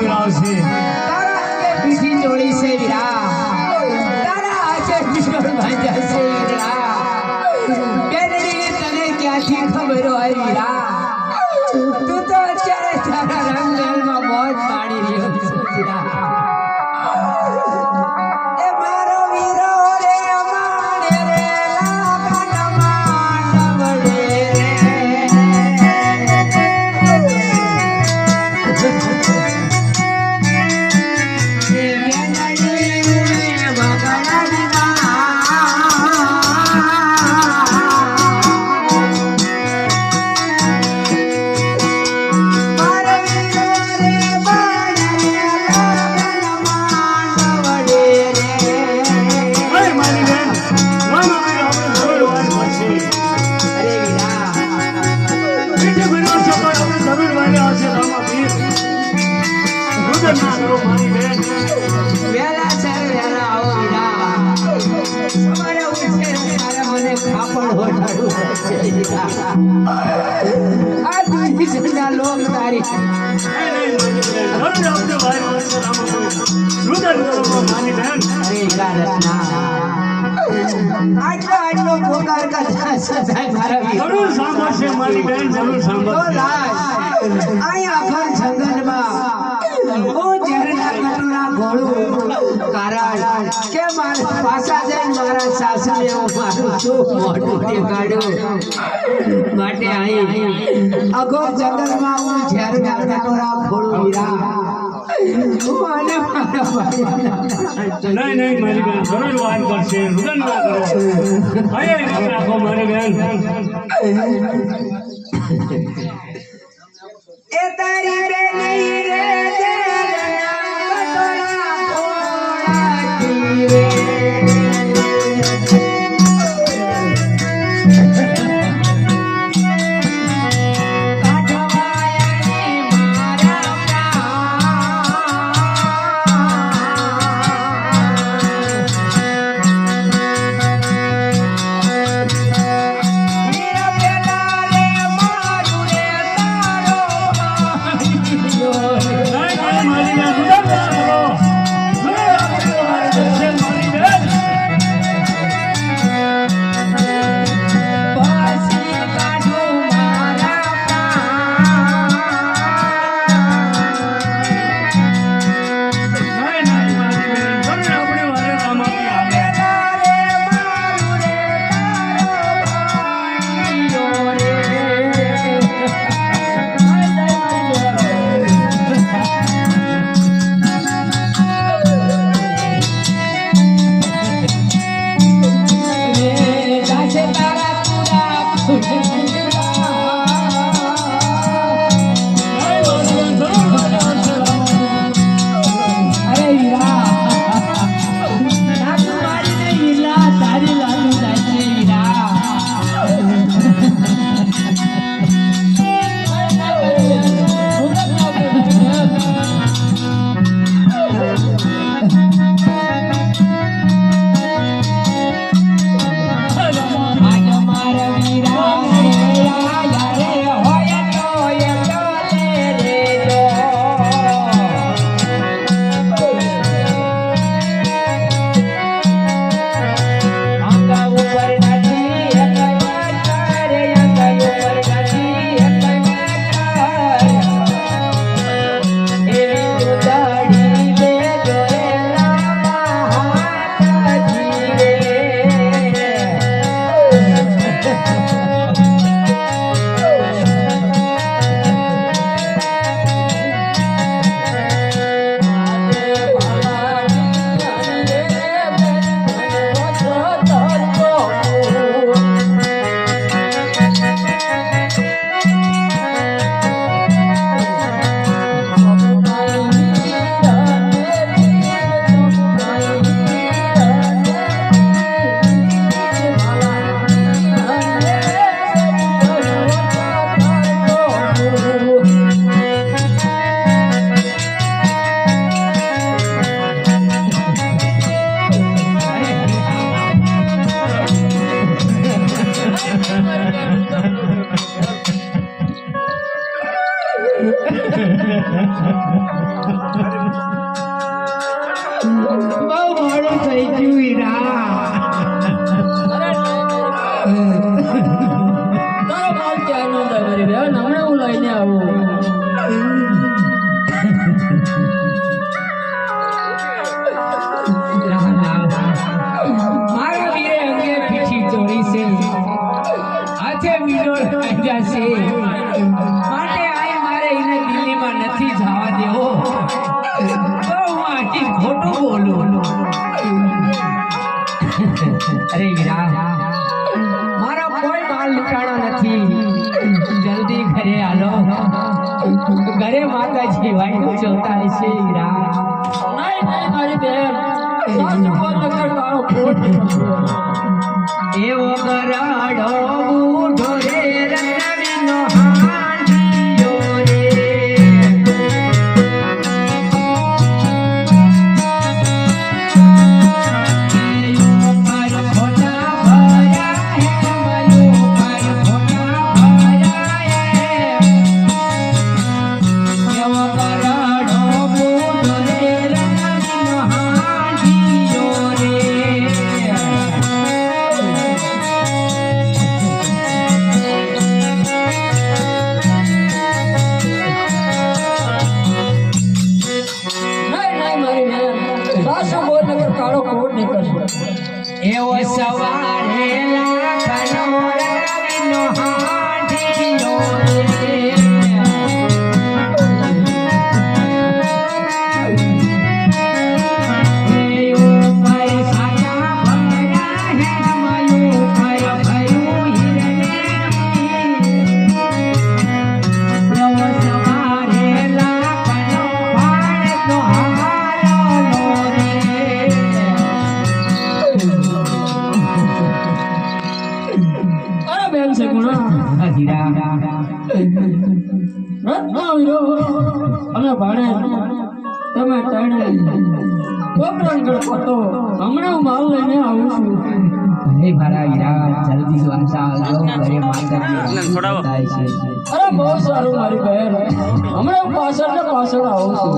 વિરાવશે તારા અંગે પીઠી જોડી છે વીરા તારા હાથે કિશોર ભાંજા છે વીરા બેનડી તને ક્યાંથી ખબર હોય વીરા તું તો અત્યારે તારા રંગમાં મોજ માણી રહ્યો છે વીરા એ મારો વીરો રે અમારે રે લાગણ માંડવડે આટલો પોકાર કથા સદાય મારા જરૂર સાંભળશે મારી બેન જરૂર સાંભળશે અહીંયા આખા જંગલમાં હું ઝેરના કટોરા ઘોડું કારણ કે મારા પાછા જઈને મારા સાસુને હું મારું શું મોઢું દેખાડ્યું માટે અહીં અઘોર જંગલમાં હું ઝેરના કટોરા ઘોડું વીરા નહીં મારી બેન જરૂર વાત કરશે રુદન ના કરો અહીંયા રાખો મારી બેન એ તારી બેની રે ઝેરના કટોરા ઘોડાતી રે વીરા પેલા રે મારું રે થઈ ગયું હીરા. તારો માલ ક્યાંનો થાય મારી બેન હમણાં હું લઈને આવું મારા વીરે અંગે પીઠી ચોરી છે, હાથે મીંડો કાઢ્યા છે, માટે આય મારે એને દિલ્હીમાં નથી જવા દેવો. તો હું આખી ખોટું બોલું. અરે વીરા, મારો કોઈ માલ લૂંટાણો નથી. જલ્દી ઘરે આલો, ઘરે માતાજી વાયુ જોતા હશે. વીરા નહીં નહીં મારી બેન સાસુ બોલ નકર તારો ખોટ એવો ગરાડો બૂઢો રે રંગવીનો હાંડિયો રે. ઉપર ખોટા ભર્યા હે, ઉપર ખોટા ભર્યા હે. એવો ગરાડો બૂઢો રે રંગવીનો હાંડિયો રે. નહીં નહીં મારી બેન સાસુ બોલ નકર તારો ખોટ નીકળશે એવો સવારે લાખનો રંગવીનો હાંડિયો રે. એ ઉપર સાચા ભર્યા હે, મયું ઉપર ભર્યું હિરણેથી. એવો સવારે લાખનો ભાણનો હાલો રે. અરે બેન છે ગુણા હીરા અને ભાણે તમે તણે કોપરાંગળ ફરતો હમણાં હું માલ લઈને આવું છું ભલે મારા હીરા, જલ્દી વાંચા આવજો. ઘરે માતાજી થાય છે. અરે બહુ સારું મારી બહેન હમણાં હું પાછળ ને પાછળ આવું છું